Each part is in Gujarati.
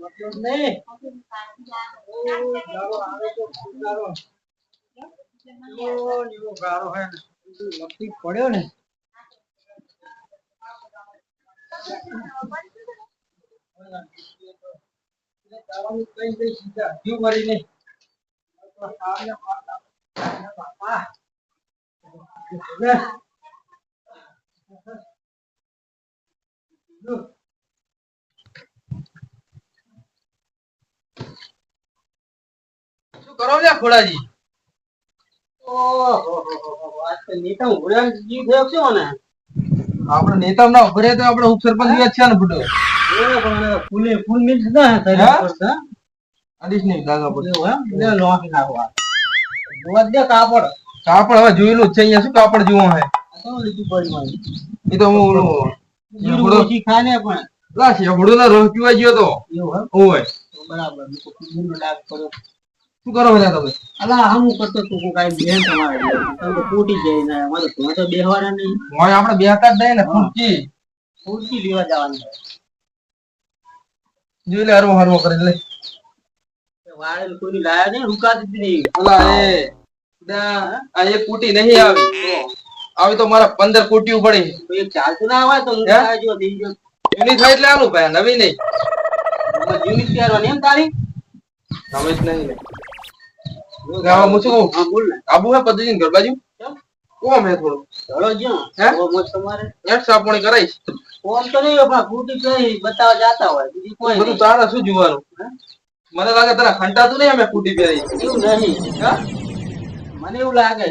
મતલબ નહીં. ગાળો આવે તો ગાળો. એવો ગાળો હે ને. લપટી પડ્યો ને. દાવાનું કઈ કઈ સીધા જીવ મરી નહીં. બાપા. શું કરો લ્યા ખોડાજી? ઓહો આજ તો નેતા ઉભરામ જીવ થયો છે ને. આપણે નેતા ના ઉભરે તો આપણે ઉપસરપંચ જ છે ને ફૂટો. પણ ફૂલે ફૂલ મિક્સ ના થાય પડતા. અડીશ નહીં દાગા પડે એવું હે લે લોક નાખવા. જોવા દે કાપડ. કાપડ હવે જોયેલું જ છે અહીંયા. શું કાપડ જોવો હે? આ તો લીધું પડી મારી. એ તો હું ઓલો જીરું ઓછી ખાય ને પણ. લા શેવડો ના રસ પીવા ગયો તો. એવું હે ઓય બરાબર. તો કુંડનો ડાક પડ્યો. શું કરો બધા તમે? અલા હમ કરતો તું કાઈ બેન તમારે તમે તો ફૂટી જાય ને અમારે તો બેહવાના નહીં. મોય આપણે બેહતા જ નહીં ને ફૂટકી. ફૂટકી લેવા જવાનું જોઈ લે હરવો હરવો કરી લે. વાળેલ કોઈ લાયા નહીં રૂકાતી જ નહીં. અલા એ આ એક કુટી નહીં આવી. આવી તો મારા 15 કુટીઓ પડી. એક ચાલતું ના હોય તો હું આજો દઈ જો. જૂની થાય એટલે આલું ભાઈ નવી નહીં. જૂની પહેરવાની એમ તારી નવી જ નહીં. ગાવા મુછું હા બોલ ને. આબુ હે પદજીન ઘર બાજુ કોમ હે થોડું ચલો જો હે? ઓ મોજ તમારે નેટ સાપણી કરાઈશ. ફોન તો નહીં પણ ફૂટી કઈ બતાવવા જાતા હોય બીજી કોઈ બધું નહીં. તારા શું જોવાનું? મને લાગે તને ખંટાતું નહીં અમે કુટી પહેરી. એવું નહીં હા મને એવું લાગે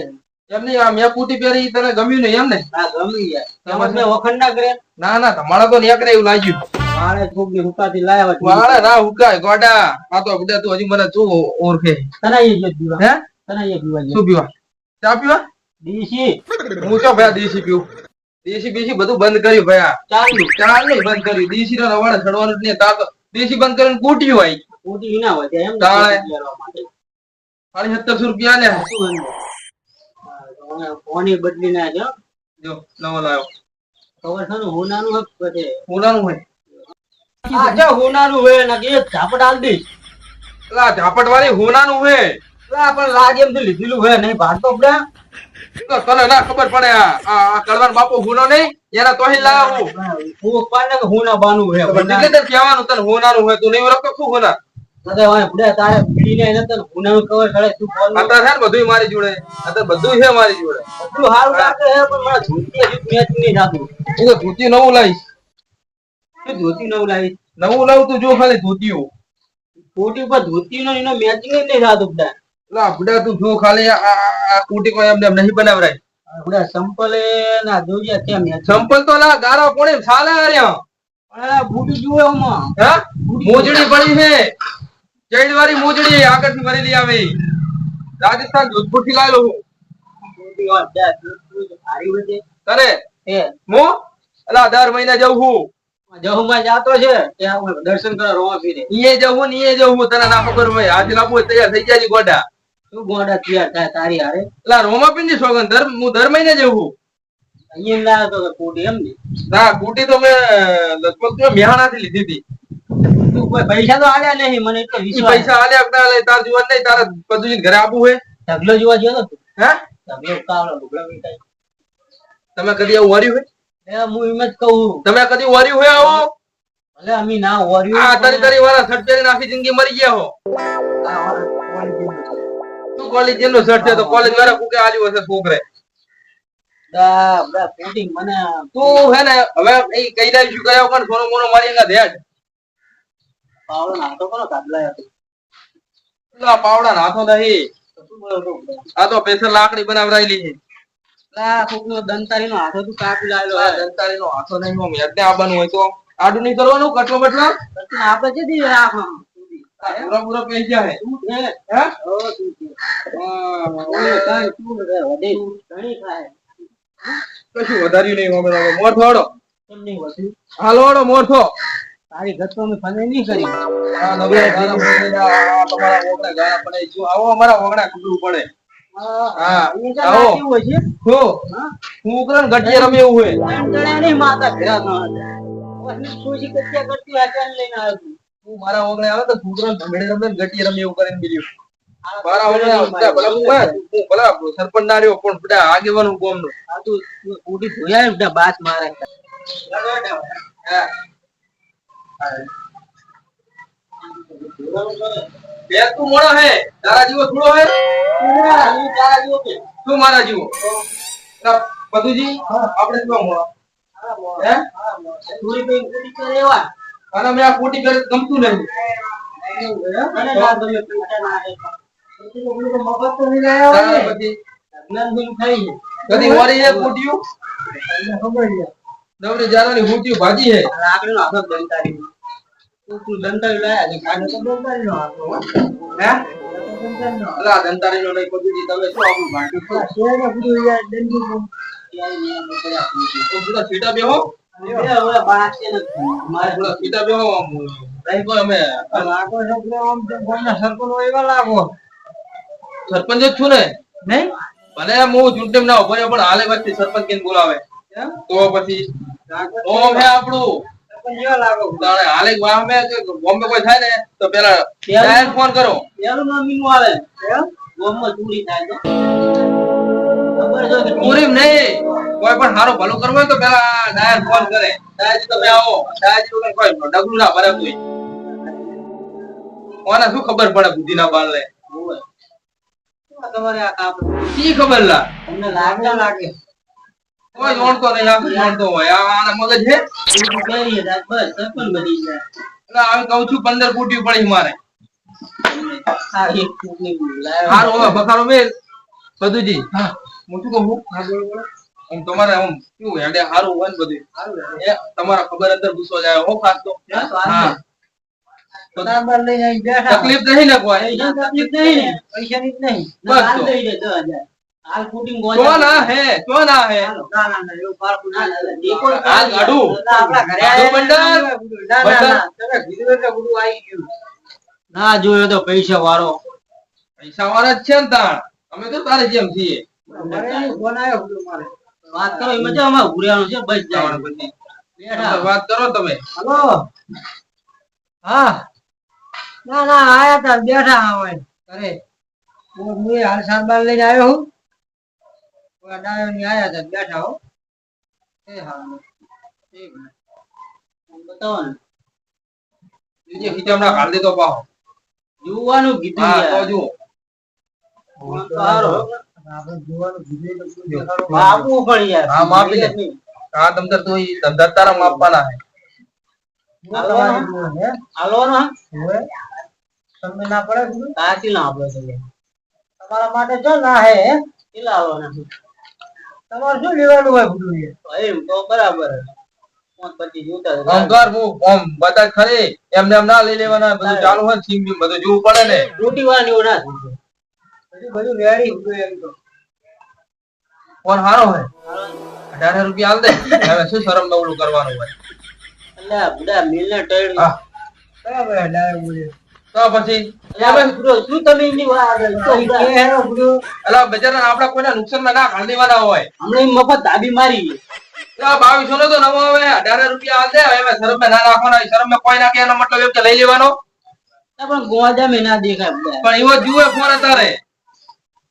એમ નહીં આ મેં કુટી પહેરી તને ગમ્યું નહીં એમ ને? આ ગમી ગયા તમે વખંડ ના કરે. ના ના તમારા તો નેકરે એવું લાગ્યું. વાળે છોકરી હુકાતી લાયા હોય વાળા ના હુકાય ગોડા. આ તો બધા તું હજી મને તું ઓળખે. તને એ જ પીવા હે તને એ પીવા શું પીવા? ચા પીવા? દેશી હું તો ભાઈ દેશી પીવું. દેશી બીસી બધું બંધ કર્યું ભાઈ. ચાલુ ચા નહીં બંધ કર્યું. દેશી ના રવાડે ચડવાનું જ નહીં. તાર તો દેશી બંધ કરીને કુટ્યું હોય. ફૂટી ના હોય ત્યાં એમ તાળે. પહેરવા માટે. 1750 રૂપિયા લે. ફોની બદલી ના જો જો નવો લાવ્યો. ખબર છે ને હોનાનું હક છે. હોનાનું હોય. આ જો હોનાનું હોય ને એક ઝાપટ આલ દઈશ. લા ઝાપટ વાળી હોનાનું હોય. લા પણ લાગે એમ તો લીધેલું હોય નહીં ભાડતો પડે. તો તને ના ખબર પડે આ કડવાન બાપુ હોનો નહીં એના તોહિલ લાવ્યો હું. હું પાડે કે હોના બાનું હોય એટલે તને કહેવાનું તને હોનાનું હોય તું નહીં ઓળખતો શું હોના. તને હોય પડે તારે પીડીને એને તને હોનાનું કવર ચડે તું બોલ. અત્યારે છે ને બધું મારી જોડે. અત્યારે બધું છે મારી જોડે. બધું હારું લાગે છે પણ મારા ધોતી હજુ મેચ નહીં જાતું. હું તો ધોતી નવું લાવીશ. તું ધોતી નવું લાવીશ. નવું લાવું તું જો ખાલી ધોતીઓ. કોટી પર ધોતી નો એનો મેચિંગ જ નહીં થાતું બધા. લા બુડા તું જો ખાલી આ કુટી કોઈ એમને એમ નહીં બનાવરાય. બધા સંપલ ના જોઈએ કેમ મેચ. સંપલ તો લા ગારો કોણે સાલે આર્યા. આ બુટી જુએ ઓમાં. હા મોજડી પડી છે. ચૈડ વાળી મોજડી આગળથી ભરેલી આવી. રાજસ્થાન જોધપુર થી લાવ્યો હું. બુટી વાત દે ભારી વધે. તને એ હું અલા 10 મહિના જઉં છું. જહુમાં જાતો છે ત્યાં હું દર્શન કરવા રોવા ફીરે. ઈએ જવું ને ઈએ જવું તને ના ખબર હોય. આજે લાવવું હોય તૈયાર થઈ જાય ગોડા. તું ગોડા તૈયાર થાય તારી હારે. એલા રોમા પિંડી સોગન હું દર મહિને જવું. અહીંયા લાવ્યો તો કોટી એમ ને. ના કુટી તો મેં લગભગ તો મેહાણા થી લીધી હતી. તું કોઈ પૈસા તો આલ્યા નહીં મને એટલો ઈ વિશ્વાસ. પૈસા આલ્યા કે ના આલ્યા તાર જોવા નહીં તારા પદુજી ઘરે આવું હોય. ઢગલો જોવા ગયો તો હે ઢગલો કાવડો ઢગલો મીઠાઈ. તમે કદી આવું વર્યું હોય? એ હું એમ જ કહું. તમે કદી વર્યું હોય આવો? ભલે અમે ના વર્યું. આ તારી વાળા શર્ટ પહેરીને આખી જિંદગી મરી ગયા હો. શું કોલેજ જેનો શર્ટ છે તો કોલેજ વાળા કુકે આલ્યું હશે છોકરે. કોટી મને તું હે ને હવે એ કઈ દાઈ શું કર્યા કોણ સોનો મોનો મારી એના ધેડ. પાવડો નાખતો કોનો કાઢલાય હતો. લા પાવડા નાથો નહીં. શું બોલો તો આ તો સ્પેશિયલ લાકડી બનાવરાયેલી છે. લા કોકનો દંતારીનો હાથો તું કાપી લાવેલો આ દંતાળીનો હાથો નહીં હો મેડને આવવાનું હોય તો આડું નહીં કરવાનું કટલો બટલો. આપણે જે દી રાખો પૂરા પૂરા પૈસા હે. તું છે હે ઓ તું છે ઓલે કાઈ તું રે વડે ઘણી ખાય કશું વધાર્યું નહીં હવે હવે મોર થોડો. કેમ નહીં વધુ. હાલો હળો મોર થો. તારી ગતો મે ફને નહીં કરી. આ નવરા ગાના પડેલા તમારા ઓગણા ગાના પડે જો આવો અમારા ઓગણા ખબર પડે. હા એ તો નાતી હોય છે. હો હા હું ઉકરણ ગટિયા રમે એવું હોય. તણે નહીં માતા ઘરા ન હતા. ઓ પછી ખુશી કચ્યા કરતી આચાર લઈને આવ્યો તું. તું મારા ઓગણે આવે તો છોકરો ભમેડે રમે ને ગટી રમે એવું કરીને બીજું મારા ઓગણે આવતા ભલા હું ભલા સરપંચ ના રહ્યો પણ બધા આગેવાનું કોમનું આ તું ઉડી ધોયા ને બધા બાત મારે. બે તું મોણો હે તારા જેવો થોડો હે તારા જેવો કે તું મારા જેવો પતુજી આપણે શું મોણો હે થોડી કઈ ઉડી કરે એવા અને મેં આ કોટી કરે ગમતું નહીં અને ના તમે પૈસા ના આપે પછી તો મફત તો નહીં લાયા હોય ને પછી જ્ઞાન બિલ ખાઈ છે કદી વળી હે કોટીયું તમને ખબર છે નવરી જારાની હોટીયું ભાજી હે લાકડી નો હાથો દંતારી તું દંતારી લાયા છે કાઢો તો દંતારી નો હાથો હે દંતારી નો અલા દંતારી નો નહીં પતુજી તમે શું આવું ભાંટ્યું શેર ને બધું યાર દંડી કો યાર નિયમ કર્યા તો પૂરા સીટા બેહો અને બે હવે બાત છે ને મારે પૂરા સીટા બેહો રહી ગયો અમે લાગો છોકરો આમ તો કોઈના સરપંચ એવા લાગો સરપંચ જ છું ને નહીં ભલે હું ચૂંટણી ના ઉભો રહ્યો પણ હાલે વચ્ચે સરપંચ કેમ બોલાવે તો પછી ઓમ હે આપણું સરપંચ એવા લાગો તાણે હાલે ગામ મે કે બોમ્બે કોઈ થાય ને તો પેલા ડાયરેક્ટ ફોન કરો પેલું નામ મીનું આવે ગોમમાં ચોરી થાય તો ખબર છે કે પૂરી નહીં કોઈ પણ સારું ભલું કરવું હોય તો પેલા ડાયરેક્ટ ફોન કરે ડાયરેક્ટ તમે આવો ડાયરેક્ટ વગર કોઈ ડગલું ના ભરે કોઈ કોને શું ખબર પડે બુદ્ધિ ના બાળ લે તમારે આ કામ કી ખબર લા તમને લાગે કોઈ જોણતો નહીં આ જોણતો હોય આના મગજ હે એવું કરીએ રાત બસ સરપંચ બની જાય એટલે આવી કહું છું 15 ફૂટી પડી મારે આ એક ફૂટની લાવ્યો હારું હવે બખારો મેલ પદુજી હા હું શું કહું હા બોલો બોલો આમ તમારે આમ કેવું હેડે હારું હોય ને બધું એ તમારા ખબર અંદર ગુસ્સો જાય હો ખાસ તો હા બરાબર લઈને અહીં બેઠા તકલીફ નહીં ને કોઈ પૈસા તકલીફ નહીં ને પૈસાની જ નહીં બસ હાલ તો. દઈ દે 10,000 હાલ ફૂટિંગ તો ના હે તો ના હે ના ના ના એવું પારકું ના ના જે કોઈ હાલ ગાડું. આપણા ઘરે ગાડું બંડલ. ના ના ના તમે કીધું એટલે બધું આવી ગયું ના જોયો તો પૈસા વાળો પૈસા વાળા જ છે ને તાણ અમે તો તારે જેમ છીએ ફોન આવ્યો બધું મારે વાત કરો એમાં જો અમાર ઘુર્યાનો છે બસ જાય પછી બેઠા વાત કરો તમે હલો હા ના ના આયા તા બેઠા હોય અરે હું હાલ સારવાર લઈને આવ્યો હું ડાયો ની આયા તા બેઠા હો એ હા એક મિનિટ બતાવો ને બીજે ખીચામણા કાઢ દેતો પાહો જોવાનું કીધું હા તો યાર. જુઓ સારો આપણે જોવાનું કીધું તો શું દેખાડો આપવું પણ યાર હા, માપી દે. હા તમ તો ઈ ધંધા તારા માપવાના હે હાલો ને તમને ના પડે બધું કાચી ના આપડે તમે તમારા માટે જો ના હે કેટલા હાલો ને તમારે શું લેવાનું હોય બધું એમ તો બરાબર 25 જોતા આમ કર હું આમ બતા ખરી એમને એમ ના લઈ લેવાના બધું ચાલુ હોય સીમ બીમ બધું જોવું પડે ને રોટી વાળા એવું ના બધું રેડી હતું એમ તો ફોન હારો હોય 18 રૂપિયા આલ દે હવે શું શરમ નવલું કરવાનું હોય અલ્યા બધા મિલને ટેડ હા. બરાબર ડાયરેક્ટ બોલ્યો તો પછી અલ્યા બુડો શું તમે એમની વાત કે હેરો બુડો અલા બજારના આપડા કોઈના નુકસાનમાં ના કાઢ દેવાના હોય હમણાં ઈ મફત દાબી મારી આ 2200 નો તો નવો હવે 18 રૂપિયા આલ દે હવે શરમ ના રાખવાના શરમ માં કોઈ ના કે એનો મતલબ એમ કે લઈ લેવાનો પણ ગોવાજા મે ના દેખાય બધા પણ એવો જુએ ફોન તારે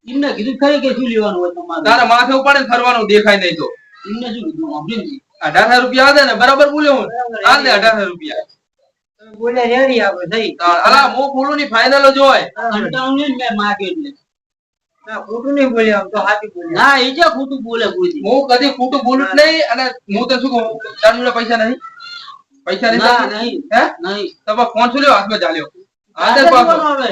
એમને કીધું ખરી કે શું લેવાનું હોય તમારે તારે માથે ઉપાડે ને ફરવાનું દેખાય નહીં તો એમને શું કીધું સમજી 18 રૂપિયા આલ દે ને બરાબર બોલ્યો હું આલ દે 18 રૂપિયા તમે બોલે રેડી આપણે થઈ અલા હું બોલું ની ફાઇનલ જ હોય ઘંટાઉં ને મેં માગે એટલે ના ખોટું નહીં બોલ્યા આમ તો સાચું બોલ્યા ના એ જે ખોટું બોલે કોઈ હું કદી ખોટું બોલું જ નહીં અને હું તો શું કહું તારી જોડે પૈસા નહીં ના નહીં હે નહીં તમે ફોન શું લ્યો હાથમાં ચાલ્યો આજે આદર પાછો આવે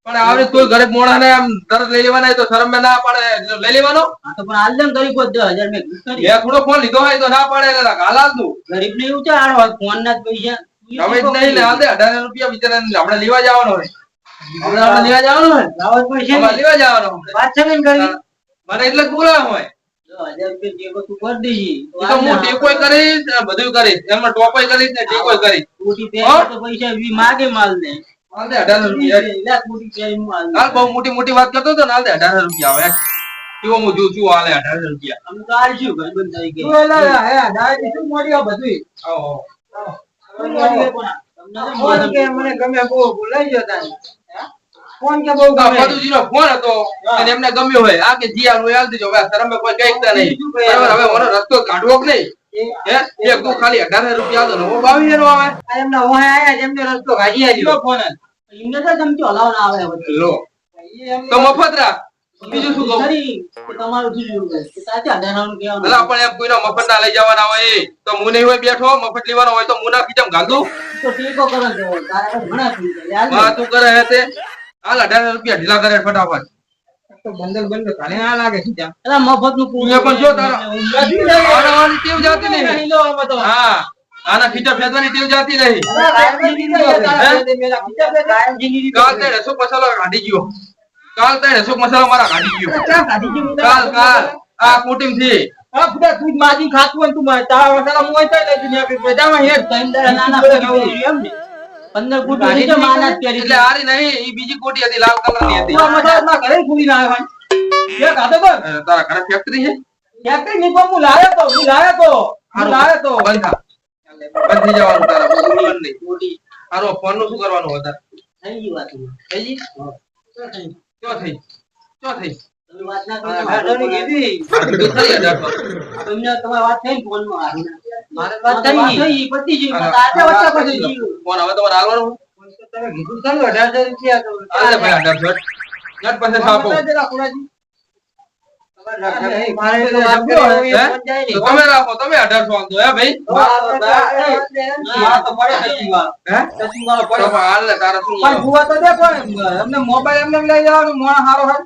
પણ આવડે કોઈ ગરીબ મોણા ને આમ તરત લઈ લેવાના હોય તો શરમ માં ના પડે લઈ લેવાનો હા તો પણ આલ દે ને ગરીબ 10,000 મેં કરી મેં થોડો ફોન લીધો હોય તો ના પડે એટલે હાલ આલ દઉં ગરીબ ને એવું ચાર હોય ફોન ના જ પૈસા હવે જ નહીં ને હાલ દે 18 રૂપિયા બિચારાને આપણે લેવા જવાનો હોય આપણે લેવા જવાનો હોય લાવો જ પૈસા અમારે લેવા જવાનો હોય. વાત છે ને કરી મને એટલે જ બોલા હોય 10,000 રૂપિયા જે તું કરી દેજી એ તો હું ટેકોય કરીશ ને બધું કરીશ એમાં ટોપોય કરીશ ને ટેકોય કરીશ મોટી પેન તો પૈસા વી માગે માલ દે હાલ દે 18 રૂપિયા લાખ મોટી પેન માલ દે હાલ બહુ મોટી મોટી વાત કરતો હતો ને હાલ દે 18 રૂપિયા આવે એવો હું જોઉં છું હાલે 18 રૂપિયા અમે તો આલશું ભાઈબંધ તરીકે. તું એલા હે ડાયરી શું મોડી આ બધું આવો શું મોડી પણ ફોન કે મને ગમે બહુ લઈ ગયો તારે ફોન કે બહુ ગમે પદુજીનો ફોન હતો અને એમને ગમ્યો હોય આ કે જી આલું હાલ દેજો હવે શરમે કોઈ કહેતા નહીં બરાબર હવે મને રસ્તો કાઢવો કે નહીં હે એક તું ખાલી 18 રૂપિયા આલો ને હું 22 નો આવે આ એમના ઓહે આયા છે, એમને રસ્તો કાઢી આલ્યો ફોન એમને તો ધમકી હલાવવાના આવે વચ્ચે. લો તો મફત રાખ બીજું શું કહું ખરી કે તમારું થયું છે કે સાચા અઢારનું કહેવાનું. ભલા પણ એમ કોઈનો મફત ના લઈ જવાના હોય તો હું નહીં હોય બેઠો મફત લેવાનો હોય તો હું ના ખીચમ ગાંધું તો ટેકો કરો છો તારે હવે ઘણા થઈ ગયા. યાર હા તું કરે હે તે હાલ 18 રૂપિયા ઢીલા કરે ફટાફટ તો બંદર બંદર ઘણે આ લાગે છે ત્યાં એલા મફતનું તું એ પણ જો તારા આનાવાની ટેવ જાતી નહીં હા આના ખીચા ફેદવાની ટેવ જાતી નહીં કાલ તે રસો મસાલો કાઢી ગયો કાલ તે રસો મસાલો મારા કાઢી ગયો કાલ કાલ આ કુટીમ થી આ ખુદા તું જ માજી ખાતું હોય તું મારે તારા વસાલા મોય તો લઈ દુનિયા કે બજામાં હેડ નાના પડી એમ ને 15 ફૂટ નીચે માના જ એટલે આરી નહીં ઈ બીજી કોટી હતી લાલ કલર ની હતી પૂરા મસાલા ઘરે ફૂલી ના આવ્યો ભાઈ એ કાઢો બર તારા ઘરે ફેક્ટરી છે ફેક્ટરી ની પણ હું લાયો તો બંધ થઈ જવાનું તારા બધું બોલવાનું નહીં હારો ફોન નું શું કરવાનું હતા થઈ ગઈ વાત. થઈ ગઈ ક્યાં થઈ ક્યાં થઈ તમે વાત ના આ કરો. ઘાટોની કીધી તો થઈ 18 તમને તમારી વાત થઈ ને ફોનમાં આવી. મારે વાત વાત થઈ પતી ગઈ. હા. આજે વચ્ચે પછી જીવ. ફોન હવે તમારે હાલવાનું તમે કીધું ચાલો 18 રૂપિયા તો હાલે ભાઈ 18 નટ પાસે સાપો જરા કુડાજી મારે તો આપ્યો હે? હોય ફોન જાય તો નહીં તમે રાખો તમે 1800 આંધો હે ભાઈ માં તો પડે સચી વાત હે સચી વાળો તો પડે હાલ ને તારા શું પણ ભૂવા તો દે પણ અમને મોબાઈલ એમને લઈ જવાનું મોણા હારો હે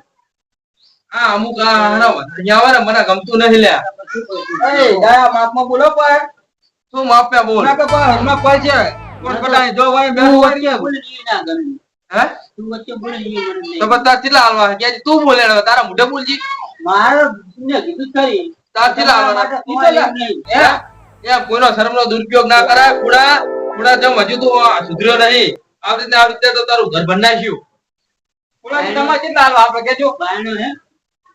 આ અમુક આ હરાવ અહીંયા આવે ને મને ગમતું નહીં લ્યા એ દયા માપમાં બોલો પણ શું માપ્યા બોલ ના કે પણ હમણાં કોઈ છે કોણ કટાય જો ભાઈ બે તું વાળી વચ્ચે બોલી ગઈ ના ગમે. હે તું વચ્ચે બોલી ગઈ મને નહીં. તો બધા કેટલા હાલવા કે તું બોલે ને તારા મોઢે બોલજી મારે તમને કીધું જ ખરી. તાર કેટલા હાલવાના તમારે એમ નહીં. હે એ કોઈનો શરમનો દુરુપયોગ ના કરાય કુડા કુડા જેમ હજુ તું સુધર્યો નહીં આ રીતે તો તારું ઘર બનાવ્યું કુડાજી તમારે કેટલા હાલવા આપણે કેજો બાયણો હે?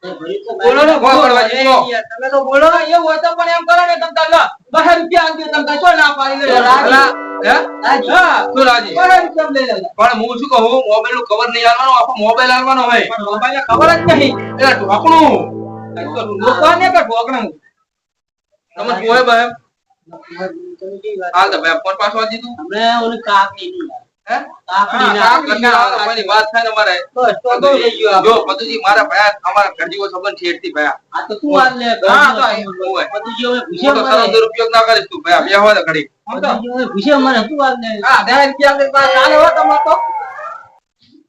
એ ભરી તો બોલો ને બાયણો. કોણ કરવાજી કો તમે તો બોલો એવું હોય તો પણ એમ કરો ને તમ તાર 12 રૂપિયા આપજો તમ તાર કોઈ ના પાડી લે અલા, હે રાજી. હા શું રાજી 12 રૂપિયા લઈ લેજો પણ હું શું કહું મોબાઈલ નું કવર નહીં હાલવાનું આખો મોબાઈલ હાલવાનો હોય પણ મોબાઈલ ખબર જ નહીં એટલે ઢોકણું લોકોને કે ઠોકણું તમે જોયે ભાઈ તમે કેવી વાત હાલ તો ભાઈ ફોન પાછો દીધું હમણાં ઓલી કાકડી ની વાત. હે કાકડી હા, ના કામ કરીને આવવાની વાત થાય ને મારે બસ તો બહુ લઈ ગયો જો પતુજી મારા ભાઈ અમારા ઘર જેવો સંબંધ છે એટલી ભાઈ આ તો તું આલ લે. હા, તો એ હોય. પતિજી હવે ભૂસે મોટો સરળ મરે. દુરુપયોગ ના કરીશ તું ભાઈ બે હોય તો ઘડી પતિજી હવે ભૂસે મરે. તું આલ લે. હા 10 રૂપિયા લે બા ચાલે હો તમાર તો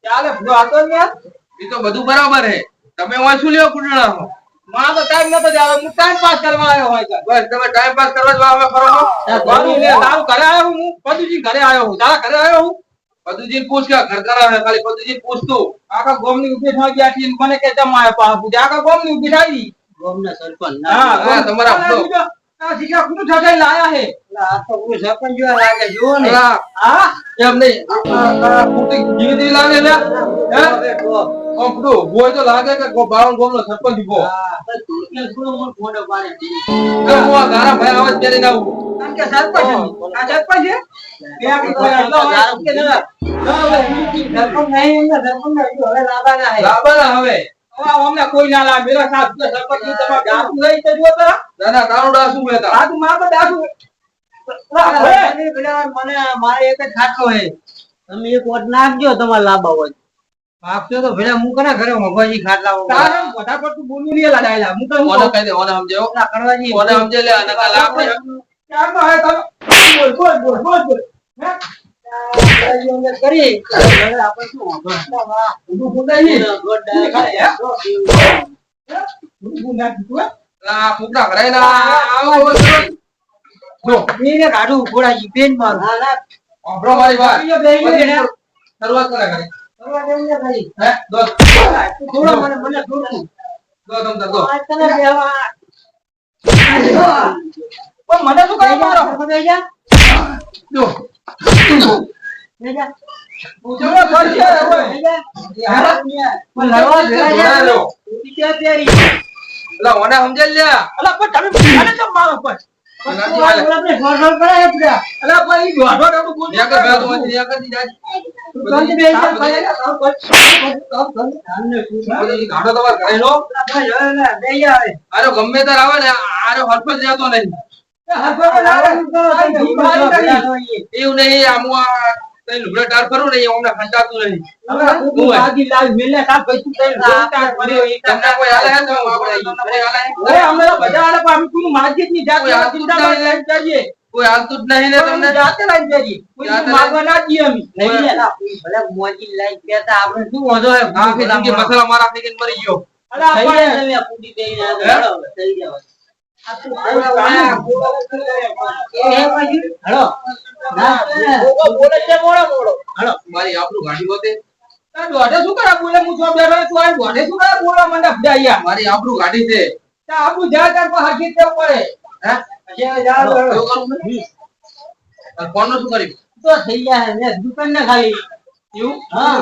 ચાલે ભૂલો આતો ને યાર એ તો બધું બરાબર હે તમે હોય શું લ્યો કુટણા હો માં તો ટાઈમ નતો જાવ હું ટાઈમ પાસ કરવા આવ્યો હોય છે બસ તમે ટાઈમ પાસ કરવા જ આવે ફરો બાબુ લે તારું ઘરે આવ્યો હું પદુજી ઘરે આવ્યો હું તારા ઘરે આવ્યો હું પતુજી પૂછ કે ઘર કરા હે ખાલી પતુજી પૂછ તું આખા ગોમની ઉભી થઈ ગયા છે મને કે જમાય પાપુ આખા ગોમની ઉભી થઈ ગામના સરપંચ હા ના. હા, તમારા આપજો. આ શીખા કુનું ઠગાઈ લાયા હે આ તો હું સરપંચ જેવા લાગે જો ને અલા, હા એમ નહીં આ કુટી જીવી જીવી લાગે લે હે કોકડો બોય તો લાગે કે બાવન ગોમનો સરપંચ ઉભો બસ તું થોડો મોટો ફોટો પાડે. કે હું આ ગારા ભાઈ આવાજ પહેરીને આવું કારણ કે સરપંચ છે. આ સરપંચ છે કે આ કોઈ આટલો હોય કે ના સરપંચ નહીં એમને સરપંચ નહીં હવે લાવવાના હે લાવવાના હવે હવે અમને કોઈ ના લાવે મેરા સાથ સરપંચ ની તમારે ગાતું લઈ તો જો તો નાના તારુડા શું બેટા આ તું માં તો દાસુ મને મારે એક જ ખાટલો હે તમે એક વોટ નાખજો તમારે લાંબા હોય. આપજો તો ભેડા હું કના ઘરે મોબાઈલ ખાટલા તારે બધા પર તું બોલું નહીં લડાયેલા હું તો ઓને કહી દે ઓને સમજાવો ના કરવાજી ઓને સમજે લે અને કાલ આપણે ક્યાં હે તમે બોલ હે કરી હવે આપણે શું વાંધો? ઊભું ફૂટાઈ ગોડ ડાયરેક્ટ. ઊભું નાખી તું આ ફૂકડા ભરાયેલા આવો જો એને કાઢું ફોડાજી પેન મારું ના ના આપણો મારી વાત બીજો બેહી ગયો ને શરૂઆત કરે કરી કરવા દેવું ને ભાઈ હે દોસ્ત થોડો મને થોડું દો તમ તાર દો આ તને બેવા પણ મને શું કરે મારો જો બેજા પૂછવા પડશે હવે. પણ લડવા ભેગા જોડાયેલો. છે. અલા ઓને સમજે લ્યા. અલા પણ તમે આને કેમ મારો પણ નથી હાલે. આપણે ગોઠવણ કરાય બધા. અલા પણ ઈ દોઢો આપણું બોલ ન્યા કર બે તો વચ્ચે ન્યા કરી જાજ. બંધ બે ચાર પાયા કામ કર. બધી ગાડો તમાર ઘરે નો. આરો ગમે તાર આવે ને આરો હરફત જાતો નહીં. એવું નહીં આમ આ તઈ લુગડા ટાર ફરું ને અમને ખંડાતું નહીં. તમને કોઈ હાલે હે તો આપણે તમને કોઈ હાલે હે? કોઈ હાલતું જ નહીં ને તમને. ભલે મોજી લાઈન કહેતા આપણે શું વાંધો હે? આખી જિંદગી મસાલા મારા ખાઈને મરી ગયો. મારી આપણું ગાડી હોતે. મારી આપણું ગાડી છે. હે? એવું કરું ને? આ ફોનનું શું કર્યું? દુકાન ના ખાલી એવું? હા.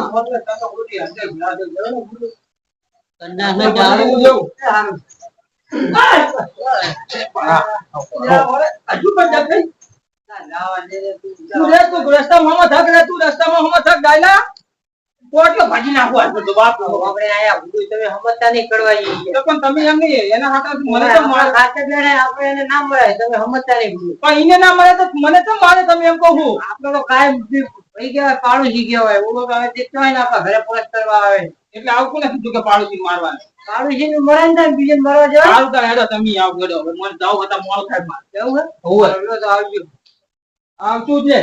ભાજી નાખો તો બાપ આપણે આયા બધું તમે સમજતા નહીં કડવાઈ પણ તમે એમ નહીં એના હાથે મને તો મારે આપણે એને ના મળે તમે સમજતા નહીં બધું. પણ એને ના મળે તો મને તો મારે તમે એમ કહું આપણે તો કાયમ ભાઈ કહેવાય પાડોશી કહેવાય ઓલો તો હવે દેખતો હોય ને આપણા ઘરે પોલીસ કરવા આવે એટલે આવું કોને કીધું કે પાડોશી મારવાનું પાડોશી નું મળે ને બીજે મરવા જવાય સારું તાર હેડો તમે આવ ગડો મને જાવ હતા મોળ ખાય માં જવું હે હોવે તો આવજો આમ શું છે